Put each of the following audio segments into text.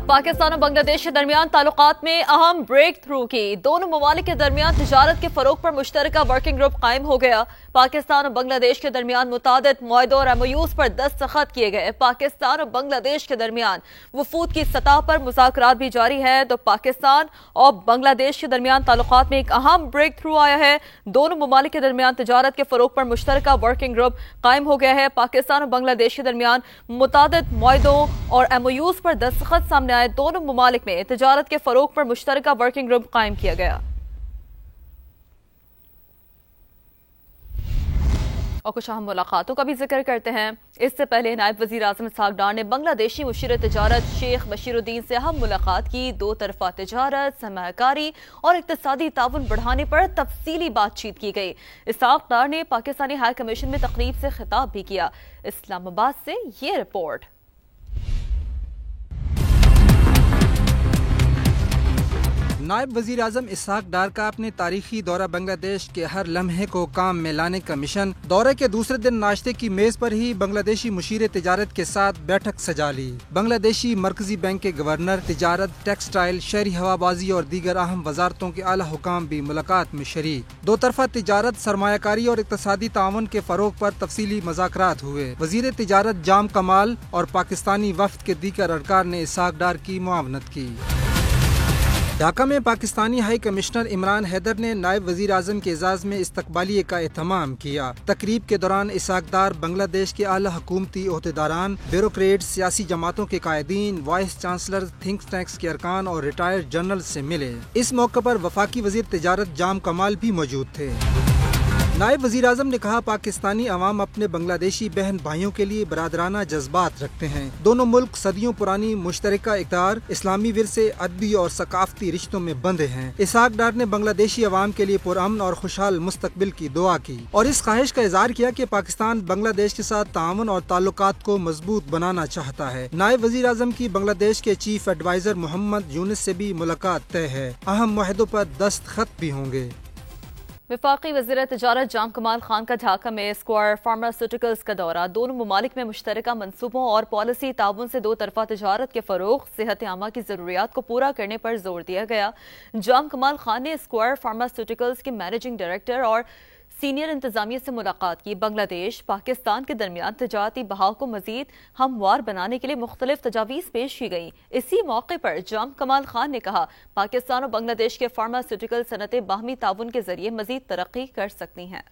पाकिस्तान और बांग्लादेश के दरमियान ताल्लुकात में अहम ब्रेक थ्रू की। दोनों ममालिक के दरमियान तिजारत के फरोग पर मुश्तरका वर्किंग ग्रुप कायम हो गया। पाकिस्तान और बांग्लादेश के दरमियान मुतादिद मुआहदों और MOUs पर दस्तखत किए गए। पाकिस्तान और बांग्लादेश के दरमियान वफूद की सतह पर मुज़ाकरात भी जारी है। तो पाकिस्तान और बांग्लादेश के दरमियान ताल्लुकात में एक अहम ब्रेक थ्रू आया है। दोनों ममालिक के दरमियान तिजारत के फरोग पर मुश्तरका वर्किंग ग्रुप कायम हो गया है। पाकिस्तान और बांग्लादेश के दरमियान मुतादिद मुआहदों और MOUs पर दस्तखत सामने आए। दोनों ममालिक में तिजारत के फरोग पर मुश्तरका वर्किंग ग्रुप कायम किया गया। और कुछ अहम मुलाकातों का भी जिक्र करते हैं। इससे पहले नायब वजीर आज़म इसहाक डार ने बांग्लादेशी मुशीर तिजारत शेख बशीरुद्दीन से अहम मुलाकात की। दो तरफा तिजारत, सरमायाकारी और इक्तिसादी ताउन बढ़ाने पर तफसीली बातचीत की गई। इसहाक डार ने पाकिस्तानी हाई कमीशन में तकरीब से खिताब भी किया। इस्लामाबाद से ये रिपोर्ट। नायब वजीर आज़म इसहाक डार का अपने तारीखी दौरा बांग्लादेश के हर लम्हे को काम में लाने का मिशन। दौरे के दूसरे दिन नाश्ते की मेज पर ही बांग्लादेशी मुशीर तिजारत के साथ बैठक सजा ली। बांग्लादेशी मरकजी बैंक के गवर्नर, तिजारत, टेक्सटाइल, शहरी हवाबाजी और दीगर अहम वजारतों के आला हुकाम भी मुलाकात में शरीक। दो तरफा तिजारत, सरमायाकारी और इक्तिसादी ताउन के फरोग पर तफसीली मुज़ाकरात हुए। वजीर तिजारत जाम कमाल और पाकिस्तानी वफ्द के दीगर अरकान ने इसहाक डार की मुआवनत की। ढाका में पाकिस्तानी हाई कमिश्नर इमरान हैदर ने नायब वजीर आज़म के एजाज़ में इस्तकबालिये का एहतमाम किया। तकरीब के दौरान इसहाक डार बांग्लादेश के आला हुकूमती ओहदेदारान, ब्यूरोक्रेट्स, सियासी जमातों के कायदीन, वाइस चांसलर, थिंक टैंक्स के अरकान और रिटायर्ड जनरल से मिले। इस मौके पर वफाकी वजीर तिजारत जाम कमाल भी मौजूद थे। नायब वजीर आज़म ने कहा, पाकिस्तानी अवाम अपने बांग्लादेशी बहन भाइयों के लिए बरादराना जज्बात रखते हैं। दोनों मुल्क सदियों पुरानी मुश्तरका इक़्तिदार, इस्लामी विरसे, अदबी और सकाफती रिश्तों में बंधे हैं। इसहाक डार ने बांग्लादेशी अवाम के लिए पुरअमन और खुशहाल मुस्तकबिल की दुआ की और इस ख्वाहिश का इज़हार किया कि पाकिस्तान बांग्लादेश के साथ ताउन और ताल्लुकात को मजबूत बनाना चाहता है। नायब वजीर आज़म की बांग्लादेश के चीफ एडवाइजर मोहम्मद यूनुस से भी मुलाकात तय है। अहम मुआहदों पर दस्तखत भी होंगे। वफाकी वज़ीर तिजारत जाम कमाल खान का ढाका में स्क्वायर फार्मास्यूटिकल्स का दौरा। दोनों ममालिक में मुश्तरका मनसूबों और पॉलिसी ताउन से दो तरफा तिजारत के फरोग, सेहत आमा की ज़रूरियात को पूरा करने पर जोर दिया गया। जाम कमाल खान ने स्क्वायर फार्मास्यूटिकल्स के मैनेजिंग डायरेक्टर और सीनियर इंतजामिया से मुलाकात की। बांग्लादेश पाकिस्तान के दरमियान तिजारती बहाव को मजीद हमवार बनाने के लिए मुख्तलिफ तजावीज़ पेश की गई। इसी मौके पर जाम कमाल खान ने कहा, पाकिस्तान और बांग्लादेश के फार्मास्यूटिकल सनतें बाहमी ताउन के जरिए मजीद तरक्की कर सकती हैं।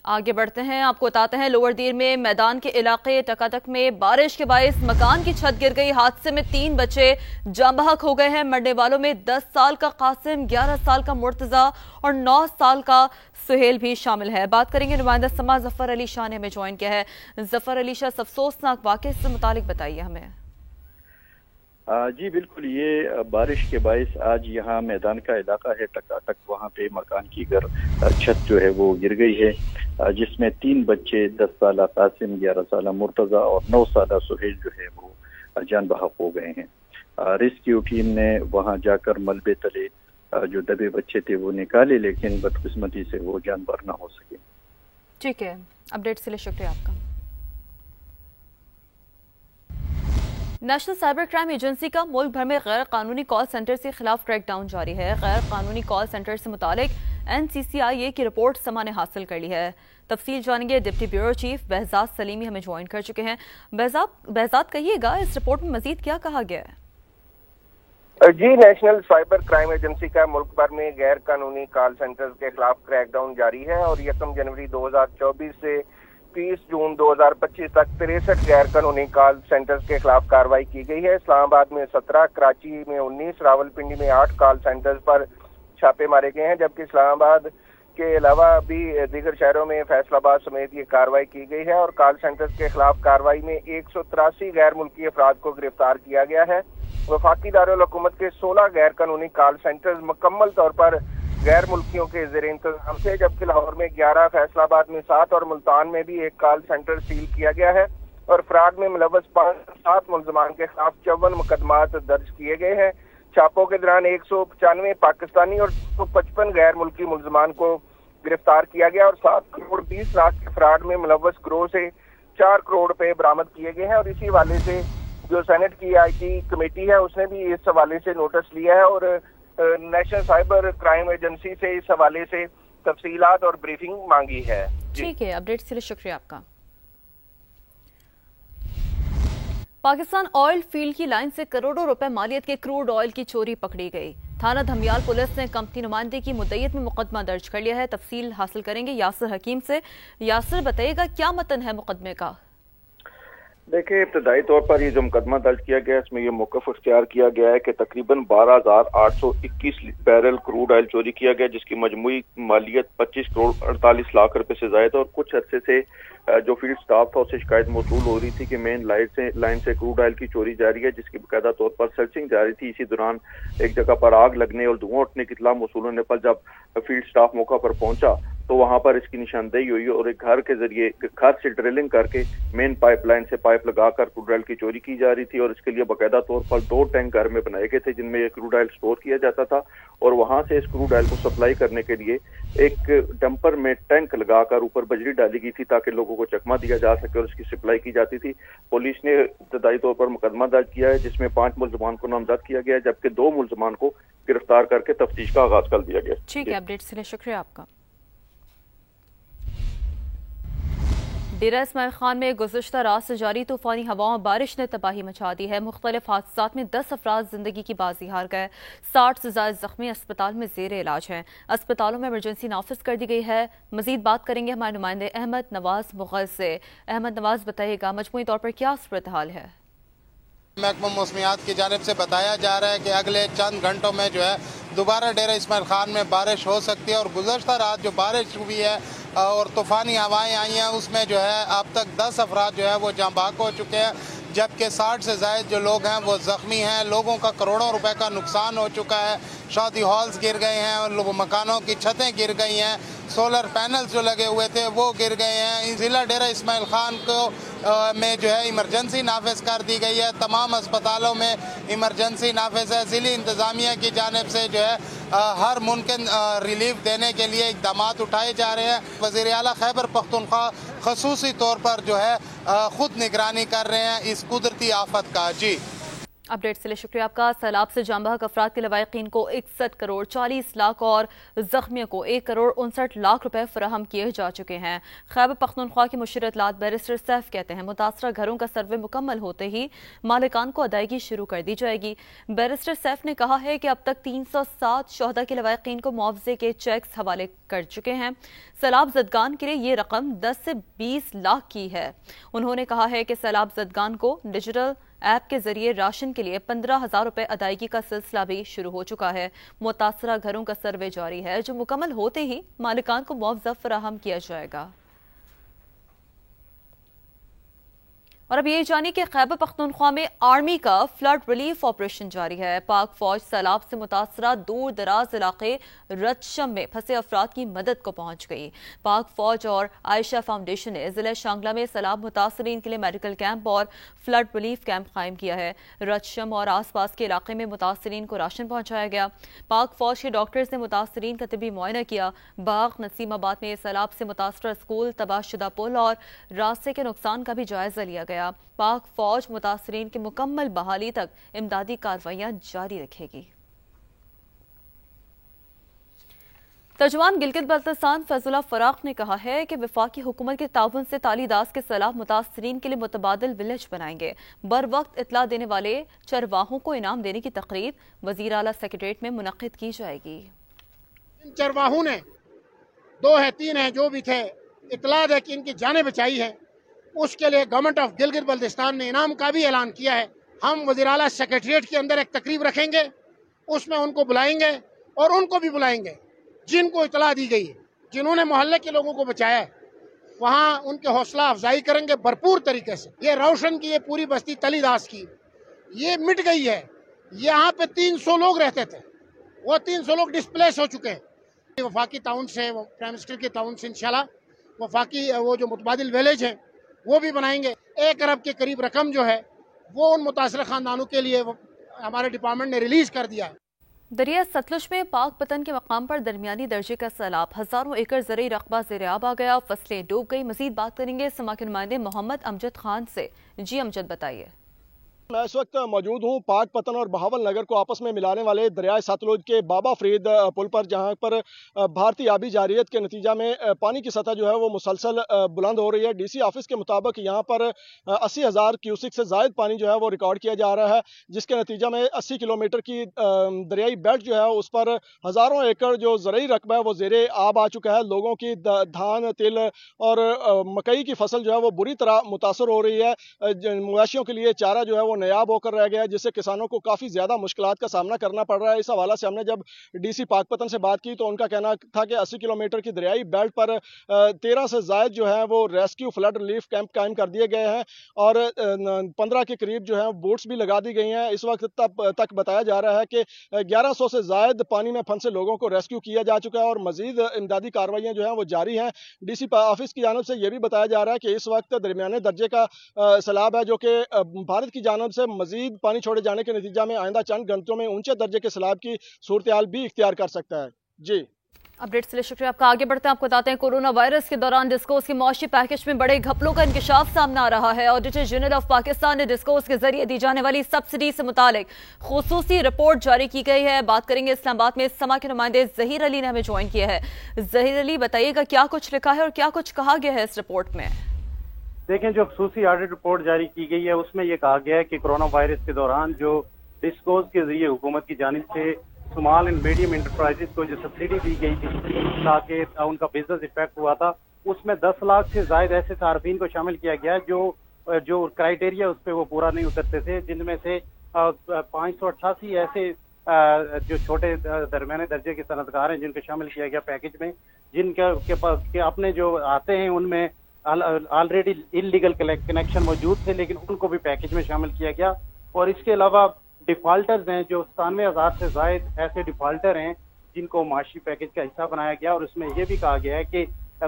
आगे बढ़ते हैं, आपको बताते हैं लोअर दीर में मैदान के इलाके टकाटक में बारिश के बायस मकान की छत गिर गई। हादसे में 3 बच्चे जाँ बहक हो गए हैं। मरने वालों में 10 साल का कासिम, 11 साल का मुर्तजा और 9 साल का सुहेल भी शामिल है। बात करेंगे नुमाइंदा समा जफर अली शाह ने हमें ज्वाइन किया है। जफर अली शाह, अफसोसनाक वाक़े से मुतालिक बताइए हमें। जी बिल्कुल, ये बारिश के बायस आज यहाँ मैदान का इलाका है टकाटक, वहाँ पे मकान की छत जो है वो गिर गई है, जिसमें 3 बच्चे 10 साल कासिम, 11 साल मुर्तजा और 9 साल सुहेल जो है वो जान बहक हो गए हैं। रेस्क्यू टीम ने वहाँ जाकर मलबे तले जो दबे बच्चे थे वो निकाले, लेकिन बदकिस्मती से वो जानवर न हो सके। ठीक है, अपडेट के लिए शुक्रिया आपका। नेशनल साइबर क्राइम एजेंसी का मुल्क भर में गैर कानूनी कॉल सेंटर के खिलाफ क्रैकडाउन जारी है। गैर कानूनी कॉल सेंटर से मुतालिक NCCIA की रिपोर्ट समा ने हासिल कर ली है। तफसील जानेंगे, deputy bureau chief Behzad Salimi हमें ज्वाइन कर चुके हैं। बहजाद, कहिएगा इस रिपोर्ट में मजीद क्या कहा गया है? जी, नेशनल साइबर क्राइम एजेंसी का मुल्क भर में गैर कानूनी कॉल सेंटर्स के खिलाफ क्रैकडाउन जारी है और 1 जनवरी 2024 से 30 जून 2025 तक 63 गैर कानूनी कॉल सेंटर्स के खिलाफ कार्रवाई की गई है। इस्लामाबाद में 17, कराची में 19, रावलपिंडी में 8 कॉल सेंटर्स पर छापे मारे गए हैं, जबकि इस्लामाबाद के अलावा भी दीगर शहरों में फैसलाबाद समेत ये कार्रवाई की गई है और कॉल सेंटर्स के खिलाफ कार्रवाई में 183 गैर मुल्की अफराद को गिरफ्तार किया गया है। वफाकी दारुल हुकूमत के 16 गैर कानूनी कॉल सेंटर्स मुकम्मल तौर पर गैर मुल्कियों के ज़ेरे इंतजाम थे, जबकि लाहौर में 11, फैसलाबाद में 7 और मुल्तान में भी 1 कॉल सेंटर सील किया गया है और फ्रॉड में मुलव्वस 7 मुलजमान के खिलाफ 54 मुकदमात दर्ज किए गए हैं। छापों के दौरान 195 पाकिस्तानी और 155 गैर मुल्की मुलजमान को गिरफ्तार किया गया और 7 करोड़ 20 लाख के फ्रॉड में मुलव्वस गिरोह से 4 करोड़ रुपए बरामद किए गए हैं। और इसी हवाले से जो सेनेट की IT कमेटी है उसने भी इस हवाले से नोटिस लिया है और नेशनल साइबर क्राइम एजेंसी से इस हवाले से तफसीलात और ब्रीफिंग मांगी है। ठीक है, अपडेट्स के लिए शुक्रिया आपका। पाकिस्तान ऑयल फील्ड की लाइन से करोड़ों रुपए मालियत के क्रूड ऑयल की चोरी पकड़ी गई। थाना धमियाल पुलिस ने कंपनी नुमाइंदे की मुद्दईयत में मुकदमा दर्ज कर लिया है। तफसील हासिल करेंगे यासिर हकीम से। यासिर, बताइएगा क्या मतन है मुकदमे का? देखिए, इब्तदाई तौर पर ये जो मुकदमा दर्ज किया गया है इसमें ये मौक़िफ़ इख्तियार किया गया है कि तकरीबन 12,821 बैरल क्रूड ऑयल चोरी किया गया, जिसकी मजमूई मालियत 25 करोड़ 48 लाख रुपए से ज़ायद। और कुछ अरसे से जो फील्ड स्टाफ था उससे शिकायत मौसूल हो रही थी कि मेन लाइन से क्रूड ऑयल की चोरी जारी है, जिसकी बाकायदा तौर पर सर्चिंग जारी थी। इसी दौरान एक जगह पर आग लगने और धुआं उठने की इत्तला मौसूल होने पर जब फील्ड स्टाफ मौका पर पहुंचा तो वहां पर इसकी निशानदेही हुई और एक घर के जरिए घर से ड्रिलिंग करके मेन पाइपलाइन से पाइप लगाकर क्रूड ऑयल की चोरी की जा रही थी। और इसके लिए बाकायदा तौर पर 2 टैंक घर में बनाए गए थे जिनमें ये क्रूड ऑयल स्टोर किया जाता था और वहां से इस क्रूड ऑयल को सप्लाई करने के लिए एक डंपर में टैंक लगाकर ऊपर बजरी डाली गई थी ताकि लोगों को चकमा दिया जा सके और इसकी सप्लाई की जाती थी। पुलिस ने इब्तदाई तौर पर मुकदमा दर्ज किया है जिसमें 5 मुलजमान को नामजद किया गया है, जबकि 2 मुलजमान को गिरफ्तार करके तफ्तीश का आगाज कर दिया गया। ठीक है, अपडेट्स के लिए शुक्रिया आपका। डेरा इस्माइल खान में गुज़श्ता रात से जारी तूफानी हवाओं और बारिश ने तबाही मचा दी है। मुख्तलिफ हादसात में 10 अफराद जिंदगी की बाजी हार गए। 60 से ज़्यादा जख्मी अस्पताल में ज़ेर इलाज हैं। अस्पतालों में इमरजेंसी नाफिज कर दी गई है। मजीद बात करेंगे हमारे नुमाइंदे अहमद नवाज मुग़ल से। अहमद नवाज, बताइएगा मजमूई तौर पर क्या सूरत हाल है? महकमा मौसमियात की जानिब से बताया जा रहा है कि अगले चंद घंटों में जो है दोबारा डेरा इस्माइल खान में बारिश हो सकती है। और गुज़श्ता रात जो बारिश हुई है और तूफ़ानी हवाएं आई हैं उसमें जो है अब तक 10 अफराद जो है वो जाँ बाक हो चुके हैं, जबकि 60 से ज़ायद जो लोग हैं वो ज़ख्मी हैं। लोगों का करोड़ों रुपए का नुकसान हो चुका है। शादी हॉल्स गिर गए हैं और मकानों की छतें गिर गई हैं। सोलर पैनल्स जो लगे हुए थे वो गिर गए हैं। ज़िला डेरा इस्माइल खान को में जो है इमरजेंसी नाफिज कर दी गई है। तमाम अस्पतालों में इमरजेंसी नाफिज है। ज़िली इंतज़ामिया की जानिब से जो है हर मुमकिन रिलीफ देने के लिए इक़दाम उठाए जा रहे हैं। वज़ीर आला खैबर पख्तूनख्वा ख़ुसूसी तौर पर जो है खुद निगरानी कर रहे हैं इस कुदरती आफत का। जी, अपडेट के लिए शुक्रिया आपका। सैलाब से जांबहक अफराद के लवाहिकीन को 61 करोड़ 40 लाख और जख्मियों को 1 करोड़ 59 लाख रुपए फराहम किए जा चुके हैं। खैबर पख्तूनख्वा की मुशीर इत्तलात बैरिस्टर सैफ कहते हैं मुतासरा घरों का सर्वे मुकम्मल होते ही मालिकान को अदायगी शुरू कर दी जाएगी। बैरिस्टर सैफ ने कहा है कि अब तक 307 शोहदा के लवाहिकीन को मुआवजे के चेक्स हवाले कर चुके हैं। सैलाब ज़दगान के लिए ये रकम 10 से 20 लाख की है। उन्होंने कहा है कि सैलाब ज़दगान को डिजिटल ऐप के जरिए राशन के लिए 15,000 रुपए अदायगी का सिलसिला भी शुरू हो चुका है। मुतासरा घरों का सर्वे जारी है, जो मुकम्मल होते ही मालिकान को मुआवजा फराहम किया जाएगा। और अब ये जानिए कि खैबर पख्तूनख्वा में आर्मी का फ्लड रिलीफ ऑपरेशन जारी है। पाक फौज सैलाब से मुतासरा दूर दराज इलाके रतशम में फंसे अफराद की मदद को पहुंच गई। पाक फौज और आयशा फाउंडेशन ने जिले शांगला में सैलाब मुतासरीन के लिए मेडिकल कैंप और फ्लड रिलीफ कैंप कायम किया है। रतशम और आस पास के इलाके में मुतासरीन को राशन पहुंचाया गया। पाक फौज के डॉक्टर्स ने मुतासरीन का तिबी मुआयना किया। बाग नसीमाबाद में सैलाब से मुतासरा स्कूल, तबाहशुदा पुल और रास्ते के नुकसान का भी जायजा लिया गया। पाक फौज मुतासरीन की मुकम्मल बहाली तक इमदादी कार्रवाइयां जारी रखेगी। तर्जुमान गिलगित बल्तिस्तान फैजुल्लाह फराख ने कहा है कि वफाकी हुकूमत के ताउन से तालीदास के सैलाब मुतासरीन के लिए मुतबादिल विलेज बनाएंगे। बर वक्त इतला देने वाले चरवाहों को इनाम देने की तकरीब वजीर आला सेक्रेटरीट में मुनक्किद की जाएगी। इन चरवाहों ने 2 है 3 है जो भी थे इतला है कि इनकी जानें बचाई है, उसके लिए गवर्नमेंट ऑफ गिलगित बल्तिस्तान ने इनाम का भी ऐलान किया है। हम वज़ीर आला सेक्रेटरीट के अंदर एक तकरीब रखेंगे, उसमें उनको बुलाएंगे और उनको भी बुलाएंगे जिनको इतला दी गई है, जिन्होंने मोहल्ले के लोगों को बचाया है, वहाँ उनके हौसला अफजाई करेंगे भरपूर तरीके से। ये रोशन की ये पूरी बस्ती तलीदास की ये मिट गई है। यहाँ पे 300 लोग रहते थे, वो 300 लोग डिस्प्लेस हो चुके हैं। वफाकी ताउन से, प्राइम मिनिस्टर के ताउन से इंशाल्लाह वफाकी वो जो मुतबादिल विलेज हैं वो भी बनाएंगे। 1 अरब के करीब रकम जो है वो उन मुतासर खानदानों के लिए हमारे डिपार्टमेंट ने रिलीज कर दिया है। दरिया सतलुज में पाक पतन के मकाम पर दरमियानी दर्जे का सैलाब, हजारों एकड़ ज़रई रकबा ज़ेर-ए-आब आ गया, फसलें डूब गई। मजीद बात करेंगे समा के नुमाइंदे मोहम्मद अमजद खान से। जी अमजद, बताइए। मैं इस वक्त मौजूद हूँ पाक पतन और बहावल नगर को आपस में मिलाने वाले दरियाए सतलुज के बाबा फरीद पुल पर, जहाँ पर भारतीय आबी जारियत के नतीजा में पानी की सतह जो है वो मुसलसल बुलंद हो रही है। डीसी ऑफिस के मुताबिक यहाँ पर 80,000 क्यूसिक से ज़ायद पानी जो है वो रिकॉर्ड किया जा रहा है, जिसके नतीजा में 80 किलोमीटर की दरियाई बेल्ट जो है उस पर हज़ारों एकड़ जो ज़रई रकबा है वो ज़ेरे आब आ चुका है। लोगों की धान, तिल और मकई की फसल जो है वो बुरी तरह मुतासर हो रही है। मवेशियों के लिए चारा जो है वो नायाब होकर रह गया है, जिससे किसानों को काफ़ी ज़्यादा मुश्किलात का सामना करना पड़ रहा है। इस हवाले से हमने जब डीसी पाकपतन से बात की तो उनका कहना था कि 80 किलोमीटर की दरियाई बेल्ट पर 13 से ज़ायद जो है वो रेस्क्यू फ्लड रिलीफ कैंप कायम कर दिए गए हैं और 15 के करीब जो है बोट्स भी लगा दी गई हैं। इस वक्त तक बताया जा रहा है कि 1100 से ज़ायद पानी में फंसे लोगों को रेस्क्यू किया जा चुका है और मजीद इमदादी कार्रवाइयाँ जो हैं वो जारी हैं। डीसी ऑफिस की जानब से यह भी बताया जा रहा है कि इस वक्त दरमियाने दर्जे का सैलाब है, जो कि भारत की जानब से मजीद पानी छोड़े जाने के नतीजा में आइंदा चंद घंटों में ऊंचे दर्जे के सैलाब की सूरत हाल भी इख्तियार कर सकता है। जी, अपडेट्स के लिए शुक्रिया आपका। आगे बढ़ते हैं, आपको बताते हैं कोरोना वायरस के दौरान डिस्कोर्स के मौशी पैकेज में बड़े घपलों का इंकशाफ सामने आ रहा है। ऑडिटर जनरल ऑफ पाकिस्तान ने डिस्कोर्स के जरिए दी जाने वाली सब्सिडी से मुतालिक खुसूसी रिपोर्ट जारी की गई है। बात करेंगे इस्लामाबाद में समा के नुमाइंदे जहीर अली ने हमें ज्वाइन किया है। जहीर अली, बताइएगा क्या कुछ लिखा है और क्या कुछ कहा गया है इस रिपोर्ट में। देखें, जो खसूसी ऑडिट रिपोर्ट जारी की गई है उसमें यह कहा गया है कि कोरोना वायरस के दौरान जो डिस्कोर्स के जरिए हुकूमत की जानिब से स्मॉल एंड मीडियम इंटरप्राइजेस को जो सब्सिडी दी गई थी ताकि उनका बिजनेस इफेक्ट हुआ था, उसमें 10 लाख से ज्यादा ऐसे सार्फिन को शामिल किया गया जो क्राइटेरिया उस पर वो पूरा नहीं उतरते थे, जिनमें से 588 ऐसे जो छोटे दरमियाने दर्जे के सनतकार हैं जिनको शामिल किया गया पैकेज में, जिनका के पास के अपने जो आते हैं उनमें ऑलरेडी इलीगल कनेक्शन मौजूद थे, लेकिन उनको भी पैकेज में शामिल किया गया। और इसके अलावा डिफॉल्टर्स हैं जो 97,000 से ज्यादा ऐसे डिफॉल्टर हैं जिनको माशी पैकेज का हिस्सा बनाया गया। और उसमें यह भी कहा गया है कि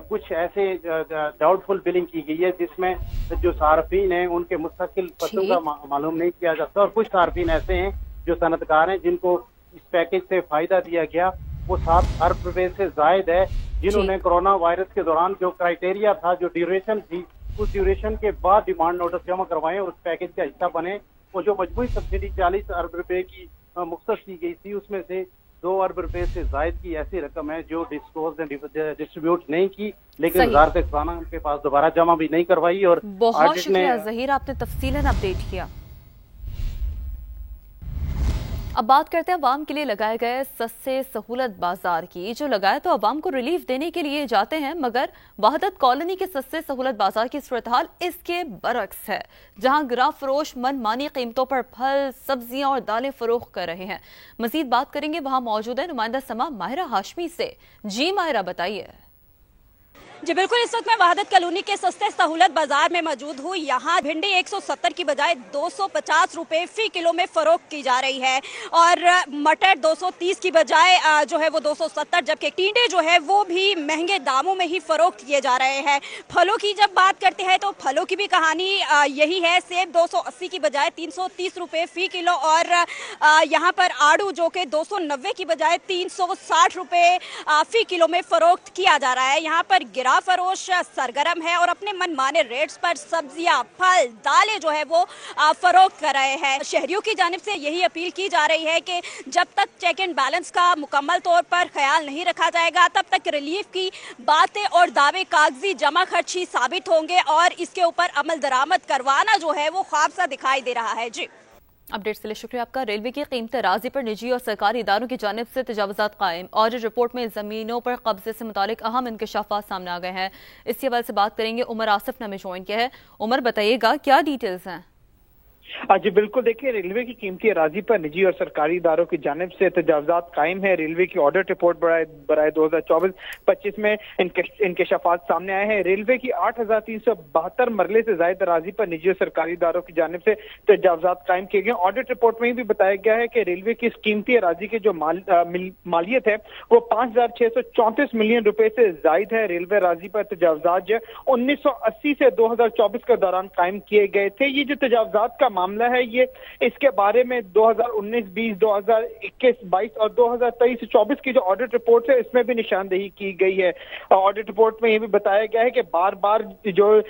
कुछ ऐसे डाउटफुल बिलिंग की गई है जिसमें जो सार्फिन हैं उनके मुस्तकिल पतों का मालूम नहीं किया जाता, और कुछ सार्फिन ऐसे हैं जो सनतकार हैं जिनको इस पैकेज से फायदा दिया गया वो 7 अरब रुपए से जायद है, जिन्होंने कोरोना वायरस के दौरान जो क्राइटेरिया था, जो ड्यूरेशन थी, उस ड्यूरेशन के बाद डिमांड नोटिस जमा करवाएं और उस पैकेज का हिस्सा बने। वो जो मजमूई सब्सिडी 40 अरब रुपए की मुख्तस की गई थी, उसमें से 2 अरब रुपए से जायद की ऐसी रकम है जो डिस्कोर्स ने डिस्ट्रीब्यूट नहीं की, लेकिन वजारत खाना उनके पास दोबारा जमा भी नहीं करवाई। और बहुत शुक्रिया जहीर, आपने तफसीलन अपडेट किया। अब बात करते हैं अवाम के लिए लगाए गए सस्ते सहूलत बाजार की। जो लगाए तो अवाम को रिलीफ देने के लिए जाते हैं, मगर वहदत कॉलोनी के सस्ते सहूलत बाजार की सूरत हाल इसके बरक्स है, जहां गिरा फरोश मनमानी कीमतों पर फल, सब्जियां और दालें फरोख्त कर रहे हैं। मजीद बात करेंगे, वहां मौजूद है नुमाइंदा समा माहिरा हाशमी से। जी माहिरा, बताइए। जी बिल्कुल, इस वक्त मैं वहादत कॉलोनी के सस्ते सहूलत बाजार में मौजूद हूँ। यहाँ भिंडी 170 की बजाय 250 रुपए फी किलो में फरोख्त की जा रही है, और मटर 230 की बजाय जो है वो 270, जबकि टींडे जो है वो भी महंगे दामों में ही फरोख्त किए जा रहे हैं। फलों की जब बात करते हैं तो फलों की भी कहानी यही है। सेब 280 की बजाय 330 रुपए फी किलो, और यहाँ पर आड़ू जो कि 290 की बजाय 360 रुपए फी किलो में फरोख्त किया जा रहा है। यहाँ पर फरोश सरगर्म है और अपने मनमाने रेट्स पर सब्जियां, फल, दालें जो है वो फरोख्त कर रहे हैं। शहरियों की जानिब से यही अपील की जा रही है कि जब तक चेक एंड बैलेंस का मुकम्मल तौर पर ख्याल नहीं रखा जाएगा, तब तक रिलीफ की बातें और दावे कागजी जमा खर्ची साबित होंगे, और इसके ऊपर अमल दरामद करवाना जो है वो ख्वाब सा दिखाई दे रहा है। जी, अपडेट्स के लिए शुक्रिया आपका। रेलवे की कीमती राजी पर निजी और सरकारी इदारों की जानिब से तजावुजात कायम। ऑडिट रिपोर्ट में जमीनों पर कब्जे से मुतालिक अहम इंकशाफात सामने आ गए हैं। इसी हवाले से बात करेंगे, उमर आसिफ ने हमें ज्वाइन किया है। उमर, बताइएगा क्या डिटेल्स हैं। जी बिल्कुल, देखिए, रेलवे की कीमती अराजी पर निजी और सरकारी इदारों की जानिब से तजावुजात कायम है। रेलवे की ऑडिट रिपोर्ट बराए 2024-25 में इंकशाफात सामने आए हैं। रेलवे की 8,372 मरले से ज्यादा अराजी पर निजी और सरकारी इदारों की जानिब से तजावुजात कायम किए गए। ऑडिट रिपोर्ट में भी बताया गया है कि रेलवे की इस कीमती अराजी की जो मालियत है वो 5,634 मिलियन रुपए से जायद है। रेलवे अराजी पर तजावुजात 1980 से 2024 के दौरान कायम किए गए थे। ये जो तजावुजात का मामला मामला है ये, इसके बारे में 2019-20, 2021-22 और 2023-24 की जो ऑडिट रिपोर्ट है इसमें भी निशानदेही की गई है। ऑडिट रिपोर्ट में ये भी बताया गया है कि बार बार जो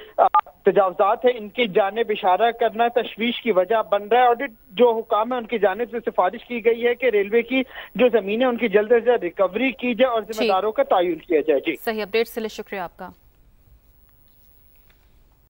तजावजात है इनकी जानिब इशारा करना तशवीश की वजह बन रहा है। ऑडिट जो हुकाम है उनकी जानिब से सिफारिश की गई है कि रेलवे की जो जमीन है उनकी जल्द से जल्द रिकवरी की जाए और जिम्मेदारों का तयन किया जाए। जी, सही अपडेट के लिए शुक्रिया आपका।